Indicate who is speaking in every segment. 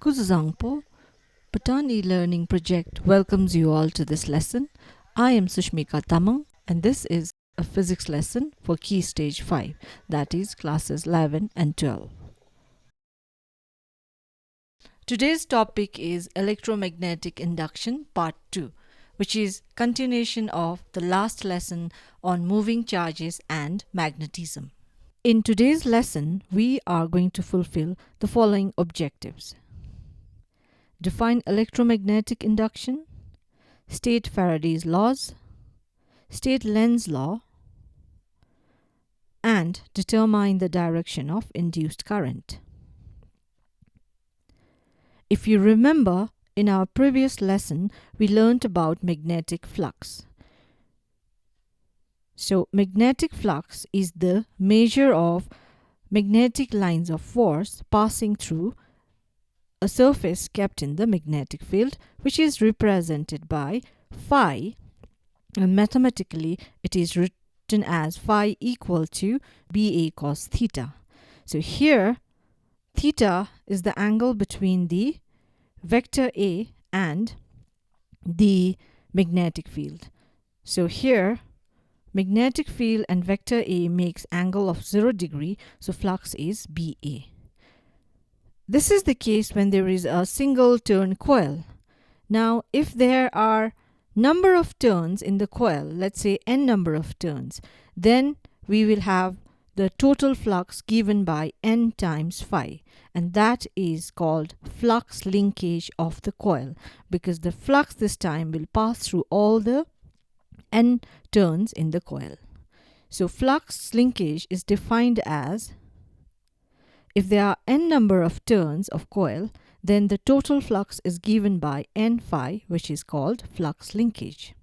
Speaker 1: Kuzuzangpo, Bhutan e-learning project welcomes you all to this lesson. I am Sushmika Tamang and this is a physics lesson for Key Stage 5, that is classes 11 and 12. Today's topic is Electromagnetic Induction Part 2, which is continuation of the last lesson on moving charges and magnetism. In today's lesson, we are going to fulfill the following objectives. Define electromagnetic induction, state Faraday's laws, state Lenz law, and determine the direction of induced current. If you remember, in our previous lesson, we learnt about magnetic flux. So, magnetic flux is the measure of magnetic lines of force passing through a surface kept in the magnetic field, which is represented by phi, and mathematically it is written as phi equal to BA cos theta. So here theta is the angle between the vector A and the magnetic field. So here magnetic field and vector A makes angle of 0 degree, so flux is BA. This is the case when there is a single turn coil. Now, if there are number of turns in the coil, let's say n number of turns, then we will have the total flux given by n times phi, and that is called flux linkage of the coil, because the flux this time will pass through all the n turns in the coil. So flux linkage is defined as, if there are n number of turns of coil, then the total flux is given by n phi, which is called flux linkage.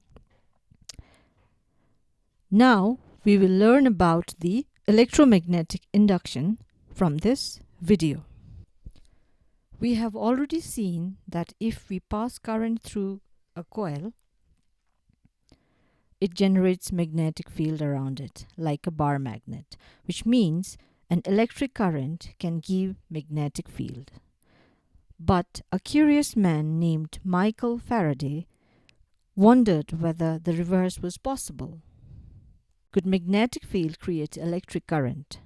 Speaker 1: Now we will learn about the electromagnetic induction from this video. We have already seen that if we pass current through a coil, it generates magnetic field around it, like a bar magnet, which means an electric current can give magnetic field. But a curious man named Michael Faraday wondered whether the reverse was possible. Could magnetic field create electric current?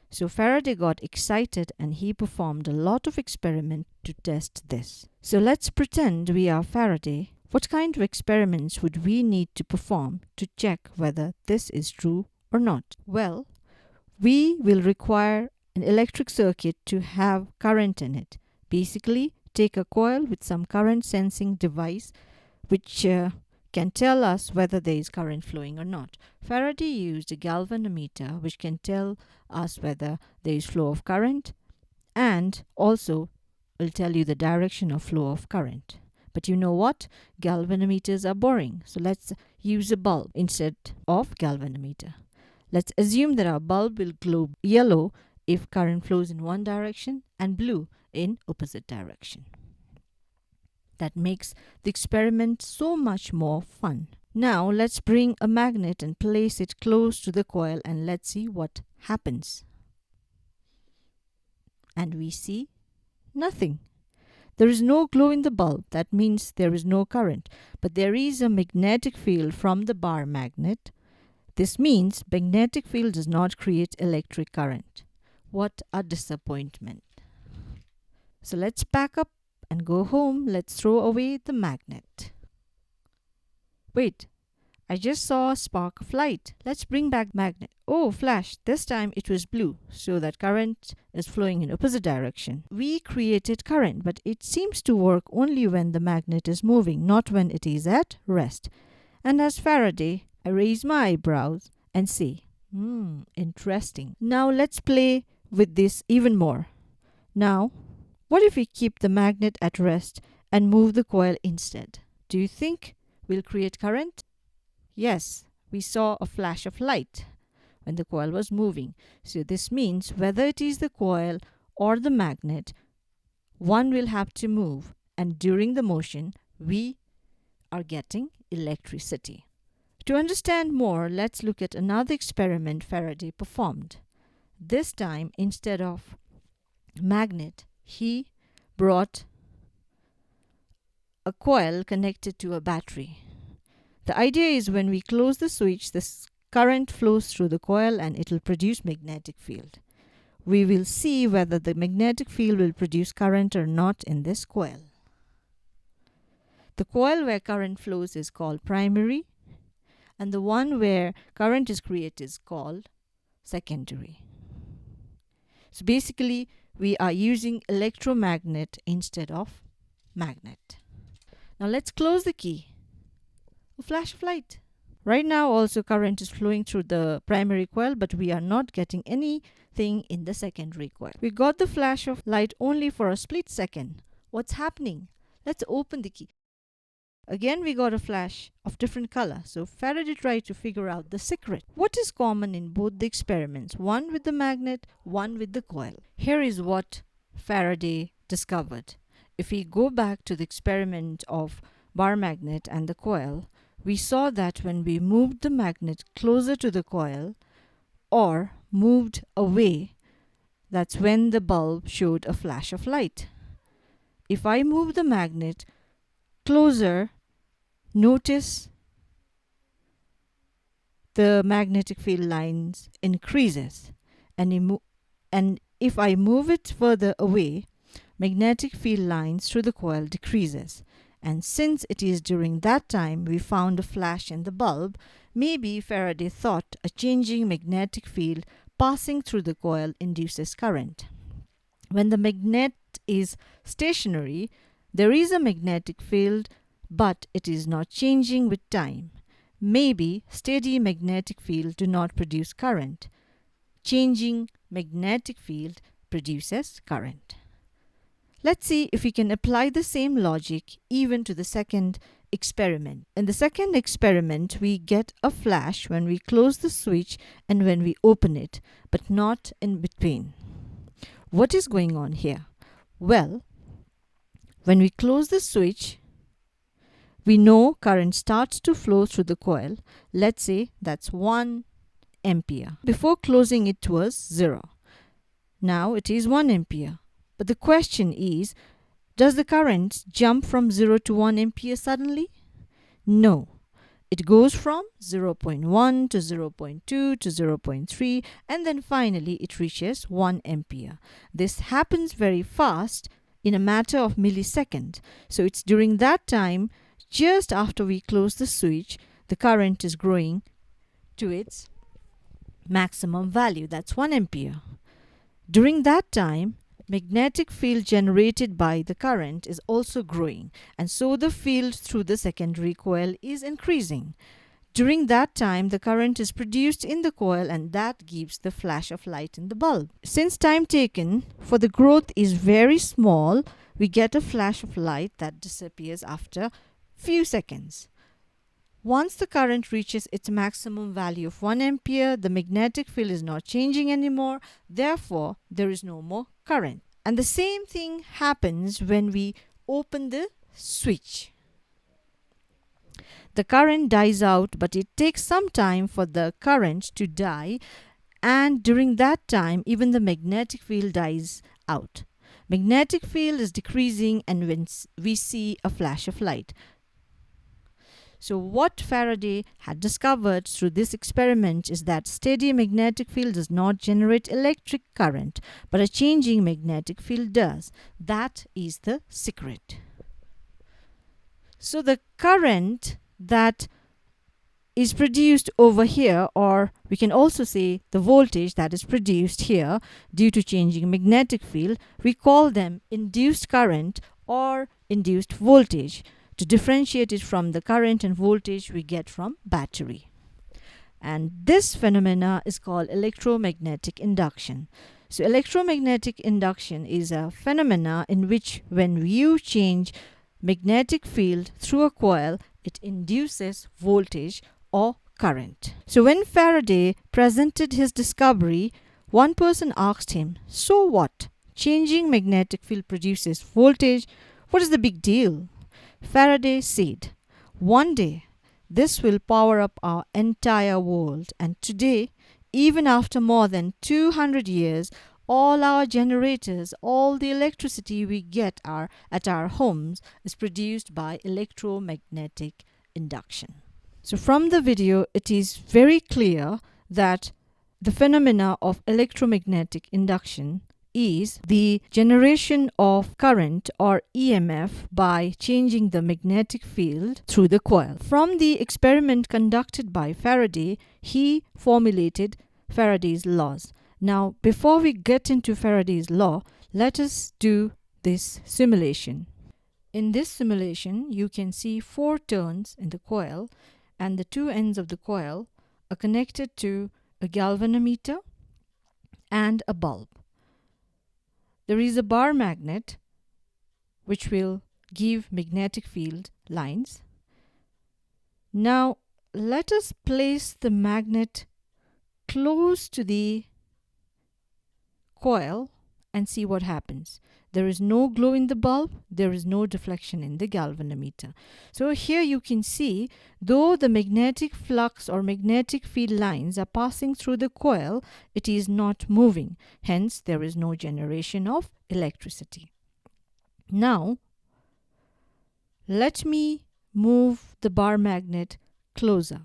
Speaker 1: So Faraday got excited and he performed a lot of experiments to test this. So let's pretend we are Faraday. What kind of experiments would we need to perform to check whether this is true or not? Well, we will require an electric circuit to have current in it. Basically, take a coil with some current sensing device which can tell us whether there is current flowing or not. Faraday used a galvanometer which can tell us whether there is flow of current and also will tell you the direction of flow of current. But you know what? Galvanometers are boring. So let's use a bulb instead of galvanometer. Let's assume that our bulb will glow yellow if current flows in one direction and blue in opposite direction. That makes the experiment so much more fun. Now let's bring a magnet and place it close to the coil and let's see what happens. And we see nothing. There is no glow in the bulb. That means there is no current. But there is a magnetic field from the bar magnet. This means magnetic field does not create electric current. What a disappointment. So let's pack up and go home. Let's throw away the magnet. Wait, I just saw a spark of light. Let's bring back magnet. Oh, flash, this time it was blue, so that current is flowing in opposite direction. We created current, but it seems to work only when the magnet is moving, not when it is at rest. And as Faraday, I raise my eyebrows and say, interesting. Now let's play with this even more. Now, what if we keep the magnet at rest and move the coil instead? Do you think we'll create current? Yes, we saw a flash of light when the coil was moving. So this means whether it is the coil or the magnet, one will have to move, and during the motion, we are getting electricity. To understand more, let's look at another experiment Faraday performed. This time, instead of magnet, he brought a coil connected to a battery. The idea is when we close the switch, this current flows through the coil and it will produce magnetic field. We will see whether the magnetic field will produce current or not in this coil. The coil where current flows is called primary, and the one where current is created is called secondary. So basically, we are using electromagnet instead of magnet. Now let's close the key. A flash of light. Right now also current is flowing through the primary coil, but we are not getting anything in the secondary coil. We got the flash of light only for a split second. What's happening? Let's open the key. Again we got a flash of different color. So Faraday tried to figure out the secret. What is common in both the experiments? One with the magnet, one with the coil. Here is what Faraday discovered. If we go back to the experiment of bar magnet and the coil, we saw that when we moved the magnet closer to the coil or moved away, that's when the bulb showed a flash of light. If I move the magnet closer, notice the magnetic field lines increases, and if I move it further away, magnetic field lines through the coil decreases. And since it is during that time we found a flash in the bulb, maybe Faraday thought a changing magnetic field passing through the coil induces current. When the magnet is stationary, there is a magnetic field, but it is not changing with time. Maybe steady magnetic field do not produce current. Changing magnetic field produces current. Let's see if we can apply the same logic even to the second experiment. In the second experiment, we get a flash when we close the switch and when we open it, but not in between. What is going on here? Well, when we close the switch, we know current starts to flow through the coil. Let's say that's 1 ampere. Before closing it was 0. Now it is 1 ampere. But the question is, does the current jump from 0 to 1 ampere suddenly? No. It goes from 0.1 to 0.2 to 0.3 and then finally it reaches 1 ampere. This happens very fast in a matter of milliseconds. So it's during that time, just after we close the switch, the current is growing to its maximum value. That's 1 ampere. During that time, magnetic field generated by the current is also growing, and so the field through the secondary coil is increasing. During that time, the current is produced in the coil and that gives the flash of light in the bulb. Since time taken for the growth is very small, we get a flash of light that disappears after few seconds. Once the current reaches its maximum value of 1 ampere, the magnetic field is not changing anymore. Therefore, there is no more current. And the same thing happens when we open the switch. The current dies out, but it takes some time for the current to die, and during that time, even the magnetic field dies out. Magnetic field is decreasing, and when we see a flash of light. So what Faraday had discovered through this experiment is that steady magnetic field does not generate electric current, but a changing magnetic field does. That is the secret. So the current that is produced over here, or we can also say the voltage that is produced here due to changing magnetic field, we call them induced current or induced voltage, to differentiate it from the current and voltage we get from battery. And this phenomena is called electromagnetic induction. So electromagnetic induction is a phenomena in which when you change magnetic field through a coil, it induces voltage or current. So when Faraday presented his discovery, one person asked him, "So what? Changing magnetic field produces voltage. What is the big deal?" Faraday said, "One day, this will power up our entire world, and today, even after more than 200 years, all our generators, all the electricity we get at our homes is produced by electromagnetic induction. So from the video, it is very clear that the phenomena of electromagnetic induction is the generation of current or EMF by changing the magnetic field through the coil. From the experiment conducted by Faraday, he formulated Faraday's laws. Now, before we get into Faraday's law, let us do this simulation. In this simulation, you can see 4 turns in the coil, and the 2 ends of the coil are connected to a galvanometer and a bulb. There is a bar magnet which will give magnetic field lines. Now let us place the magnet close to the coil and see what happens. There is no glow in the bulb, there is no deflection in the galvanometer. So here you can see, though the magnetic flux or magnetic field lines are passing through the coil, it is not moving. Hence, there is no generation of electricity. Now, let me move the bar magnet closer.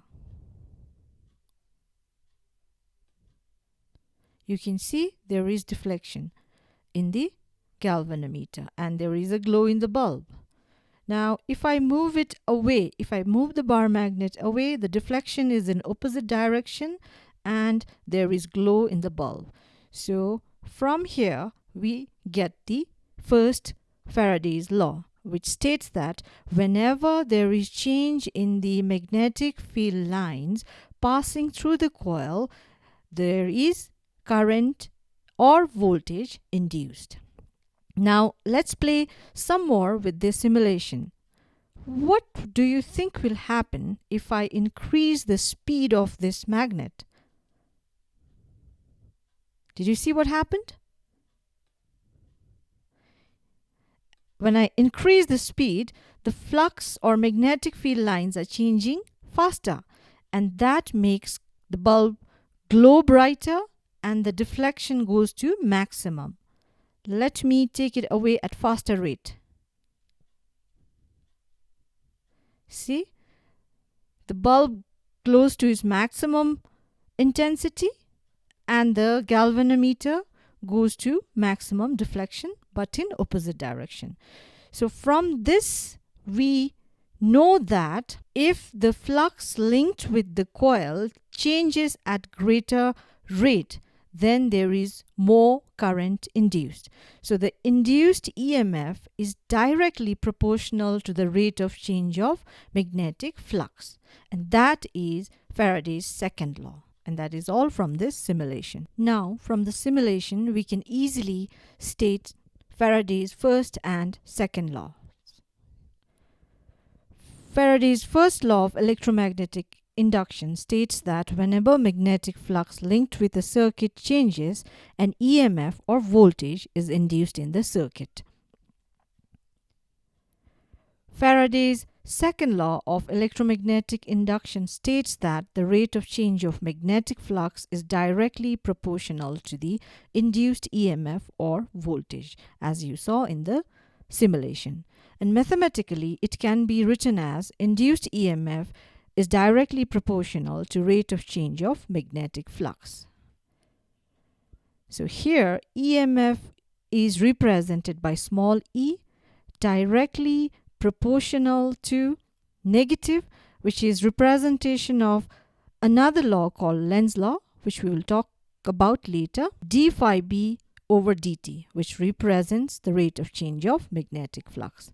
Speaker 1: You can see there is deflection in the galvanometer and there is a glow in the bulb. Now if I move it away, if I move the bar magnet away, the deflection is in opposite direction and there is glow in the bulb. So from here we get the first Faraday's law, which states that whenever there is change in the magnetic field lines passing through the coil, there is current or voltage induced. Now let's play some more with this simulation. What do you think will happen if I increase the speed of this magnet? Did you see what happened? When I increase the speed, the flux or magnetic field lines are changing faster, and that makes the bulb glow brighter and the deflection goes to maximum. Let me take it away at faster rate. See, the bulb glows to its maximum intensity and the galvanometer goes to maximum deflection but in opposite direction. So from this we know that if the flux linked with the coil changes at greater rate, then there is more current induced. So the induced EMF is directly proportional to the rate of change of magnetic flux. And that is Faraday's second law. And that is all from this simulation. Now, from the simulation, we can easily state Faraday's first and second law. Faraday's first law of electromagnetic induction states that whenever magnetic flux linked with a circuit changes, an EMF or voltage is induced in the circuit. Faraday's second law of electromagnetic induction states that the rate of change of magnetic flux is directly proportional to the induced EMF or voltage, as you saw in the simulation. And mathematically, it can be written as induced EMF is directly proportional to rate of change of magnetic flux. So here EMF is represented by small e, directly proportional to negative, which is representation of another law called Lenz Law, which we will talk about later, d phi b over dt, which represents the rate of change of magnetic flux.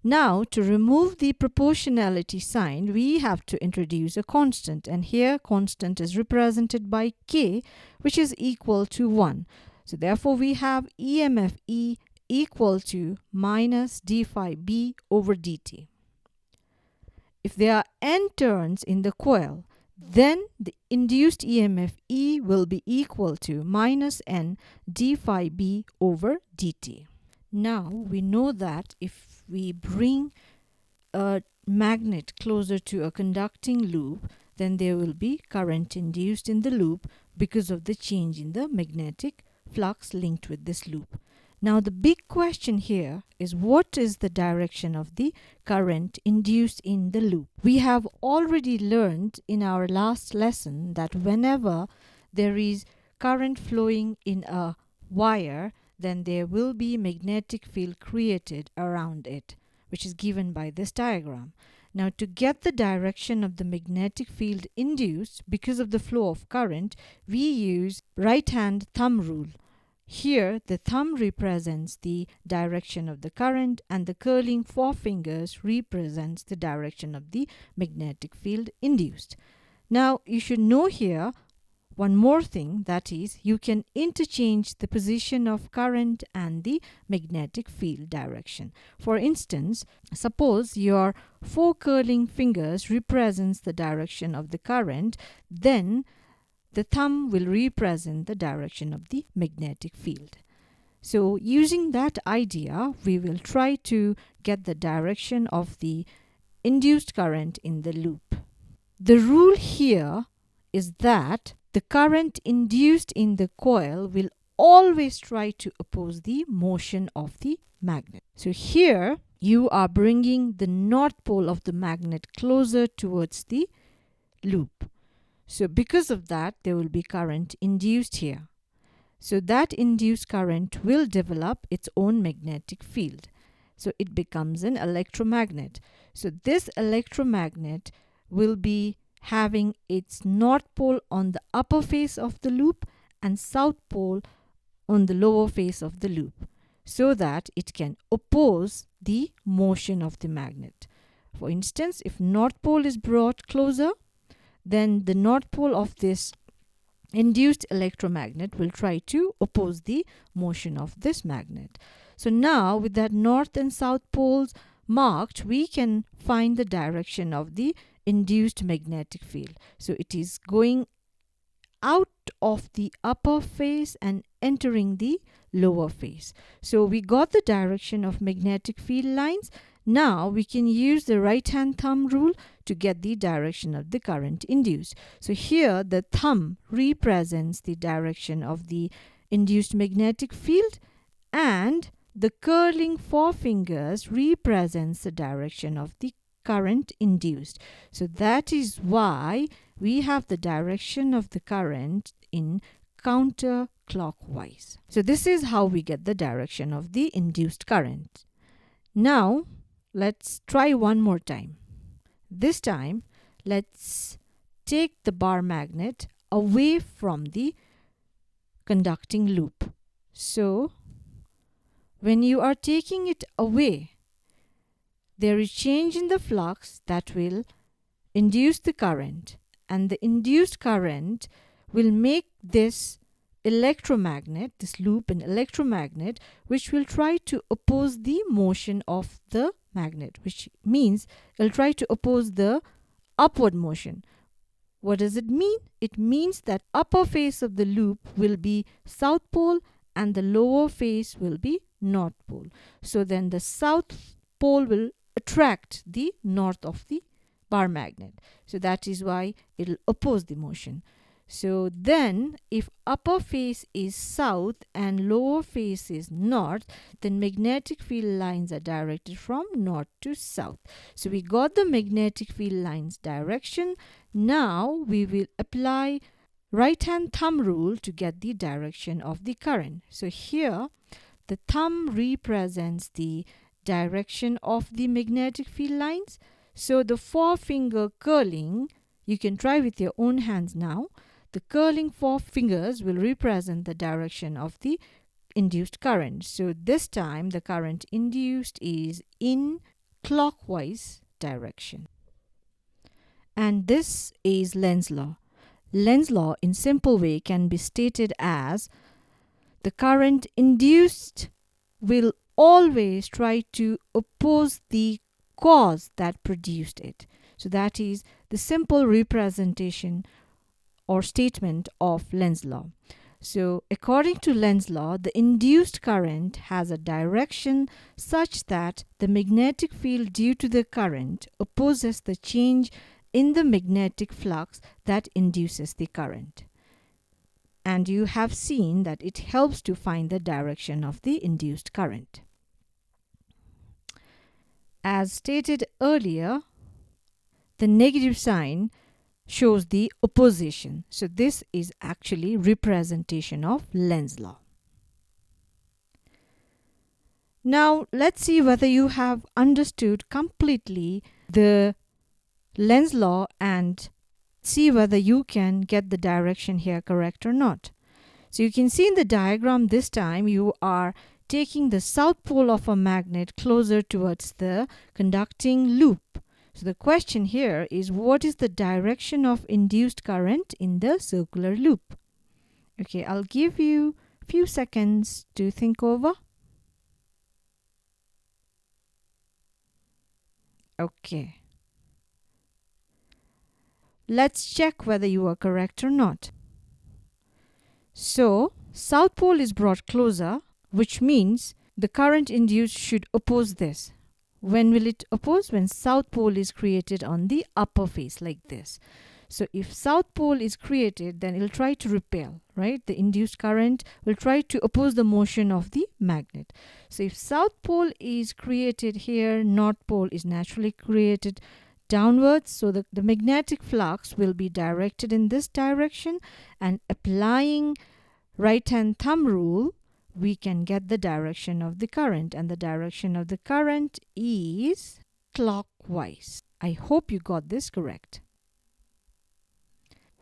Speaker 1: Now, to remove the proportionality sign, we have to introduce a constant, and here constant is represented by k, which is equal to 1. So therefore, we have EMF E equal to minus d phi b over dt. If there are n turns in the coil, then the induced EMF E will be equal to minus n d phi b over dt. Now, we know that if we bring a magnet closer to a conducting loop, then there will be current induced in the loop because of the change in the magnetic flux linked with this loop. Now the big question here is, what is the direction of the current induced in the loop? We have already learned in our last lesson that whenever there is current flowing in a wire, then there will be magnetic field created around it, which is given by this diagram. Now to get the direction of the magnetic field induced because of the flow of current, we use right hand thumb rule. Here the thumb represents the direction of the current and the curling forefingers represents the direction of the magnetic field induced. Now you should know here one more thing, that is, you can interchange the position of current and the magnetic field direction. For instance, suppose your 4 curling fingers represents the direction of the current, then the thumb will represent the direction of the magnetic field. So using that idea, we will try to get the direction of the induced current in the loop. The rule here is that the current induced in the coil will always try to oppose the motion of the magnet. So here you are bringing the north pole of the magnet closer towards the loop. So because of that, there will be current induced here. So that induced current will develop its own magnetic field. So it becomes an electromagnet. So this electromagnet will be having its north pole on the upper face of the loop and south pole on the lower face of the loop, so that it can oppose the motion of the magnet. For instance, if north pole is brought closer, then the north pole of this induced electromagnet will try to oppose the motion of this magnet. So now with that north and south poles marked, we can find the direction of the induced magnetic field. So it is going out of the upper face and entering the lower face. So we got the direction of magnetic field lines. Now we can use the right hand thumb rule to get the direction of the current induced. So here the thumb represents the direction of the induced magnetic field and the curling forefingers represents the direction of the current induced. So that is why we have the direction of the current in counterclockwise. So this is how we get the direction of the induced current. Now let's try one more time. This time let's take the bar magnet away from the conducting loop. So when you are taking it away, there is change in the flux that will induce the current, and the induced current will make this electromagnet, this loop an electromagnet, which will try to oppose the motion of the magnet, which means it will try to oppose the upward motion. What does it mean? It means that upper face of the loop will be south pole and the lower face will be north pole. So then the south pole will attract the north of the bar magnet. So that is why it will oppose the motion. So then if upper face is south and lower face is north, then magnetic field lines are directed from north to south. So we got the magnetic field lines direction. Now we will apply right hand thumb rule to get the direction of the current. So here the thumb represents the direction of the magnetic field lines. So the forefinger curling, you can try with your own hands now. The curling forefingers will represent the direction of the induced current. So this time the current induced is in clockwise direction. And this is Lenz law. Lenz law in simple way can be stated as the current induced will always try to oppose the cause that produced it. So that is the simple representation or statement of Lenz law. So according to Lenz law, the induced current has a direction such that the magnetic field due to the current opposes the change in the magnetic flux that induces the current. and you have seen that it helps to find the direction of the induced current. As stated earlier, the negative sign shows the opposition. So this is actually representation of Lenz law. Now let's see whether you have understood completely the Lenz law and see whether you can get the direction here correct or not. So you can see in the diagram this time you are taking the south pole of a magnet closer towards the conducting loop. So the question here is, what is the direction of induced current in the circular loop? Okay, I'll give you a few seconds to think over. Okay. Let's check whether you are correct or not. So, south pole is brought closer, which means the current induced should oppose this. When will it oppose? When south pole is created on the upper face like this. So if south pole is created, then it will try to repel, right? The induced current will try to oppose the motion of the magnet. So if south pole is created here, north pole is naturally created downwards. So the magnetic flux will be directed in this direction, and applying right hand thumb rule, we can get the direction of the current, and the direction of the current is clockwise. I hope you got this correct.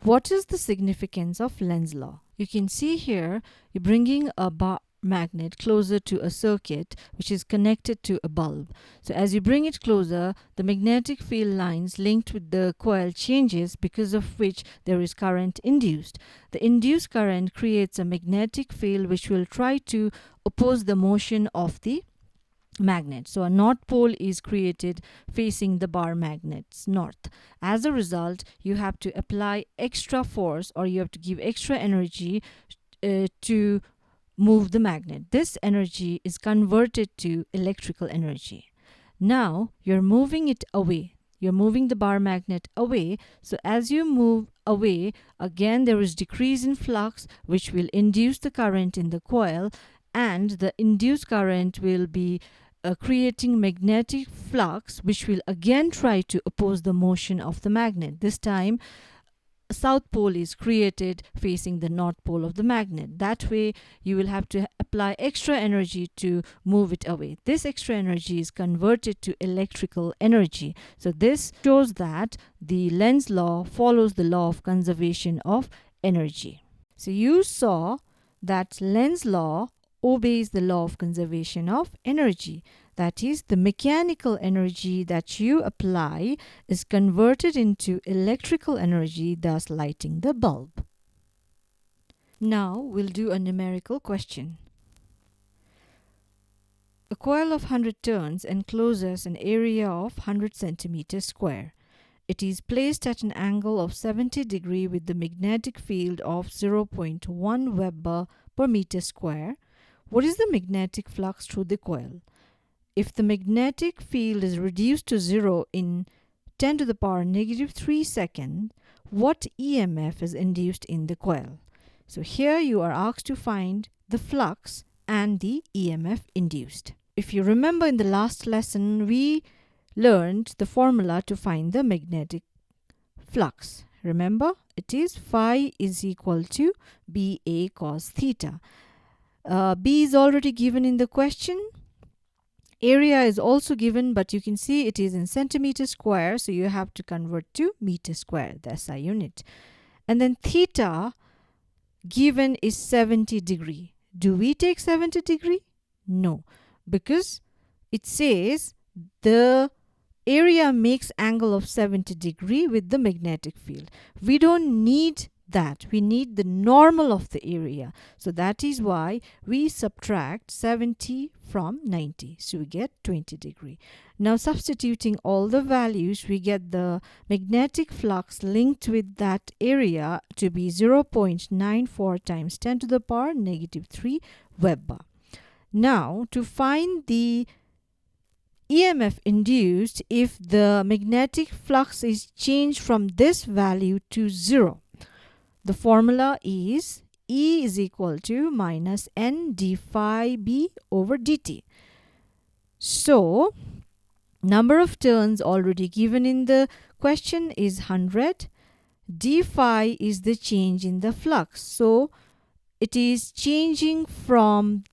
Speaker 1: What is the significance of Lenz law? You can see here you're bringing a bar magnet closer to a circuit which is connected to a bulb. So as you bring it closer, the magnetic field lines linked with the coil changes, because of which there is current induced. The induced current creates a magnetic field which will try to oppose the motion of the magnet. So a north pole is created facing the bar magnet's north. As a result, you have to apply extra force, or you have to give extra energy to move the magnet. This energy is converted to electrical energy. Now you're moving it away. You're moving the bar magnet away. So as you move away, again there is decrease in flux, which will induce the current in the coil, and the induced current will be creating magnetic flux, which will again try to oppose the motion of the magnet. This time south pole is created facing the north pole of the magnet. That way you will have to apply extra energy to move it away. This extra energy is converted to electrical energy. So this shows that the Lenz law follows the law of conservation of energy. So you saw that Lenz law obeys the law of conservation of energy. That is, the mechanical energy that you apply is converted into electrical energy, thus lighting the bulb. Now we'll do a numerical question. A coil of 100 turns encloses an area of 100 centimeters square. It is placed at an angle of 70 degrees with the magnetic field of 0.1 Weber per meter square. What is the magnetic flux through the coil? If the magnetic field is reduced to 0 in 10 to the power negative 3 seconds, what EMF is induced in the coil? So here you are asked to find the flux and the EMF induced. If you remember, in the last lesson we learned the formula to find the magnetic flux. Remember, it is phi is equal to BA cos theta. B is already given in the question. Area is also given, but you can see it is in centimeter square, so you have to convert to meter square, the SI unit. And then theta given is 70 degree. Do we take 70 degree? No, because it says the area makes angle of 70 degree with the magnetic field. We don't need that. We need the normal of the area. So that is why we subtract 70 from 90. So we get 20 degree. Now substituting all the values, we get the magnetic flux linked with that area to be 0.94 times 10 to the power negative 3 Weber. Now to find the EMF induced if the magnetic flux is changed from this value to 0. The formula is E is equal to minus N d phi B over dt. So, number of turns already given in the question is 100. D phi is the change in the flux. So, it is changing from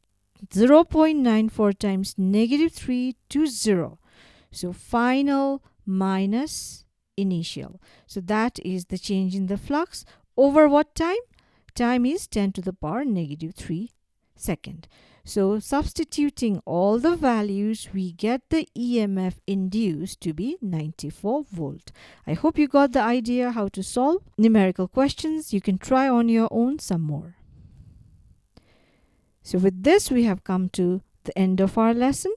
Speaker 1: 0.94 times negative 3 to 0. So, final minus initial. So, that is the change in the flux over what time? Time is 10 to the power negative 3 second. So, substituting all the values, we get the EMF induced to be 94 volt. I hope you got the idea how to solve numerical questions. You can try on your own some more. So, with this, we have come to the end of our lesson.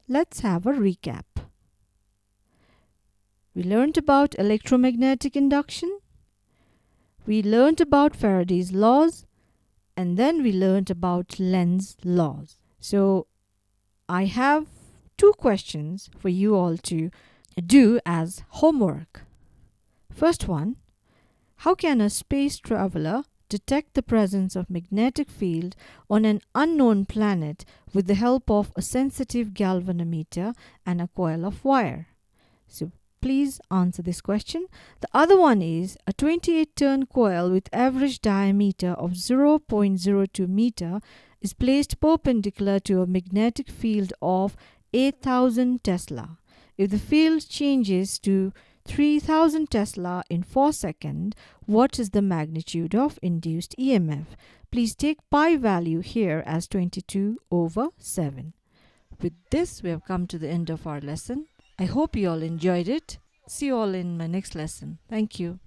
Speaker 1: Let's have a recap. We learned about electromagnetic induction. We learned about Faraday's laws. And then we learned about Lenz laws. So I have 2 questions for you all to do as homework. First one, how can a space traveler detect the presence of magnetic field on an unknown planet with the help of a sensitive galvanometer and a coil of wire? So please answer this question. The other one is a 28-turn coil with average diameter of 0.02 meter is placed perpendicular to a magnetic field of 8,000 Tesla. If the field changes to 3,000 Tesla in 4 seconds, what is the magnitude of induced EMF? Please take pi value here as 22/7. With this, we have come to the end of our lesson. I hope you all enjoyed it. See you all in my next lesson. Thank you.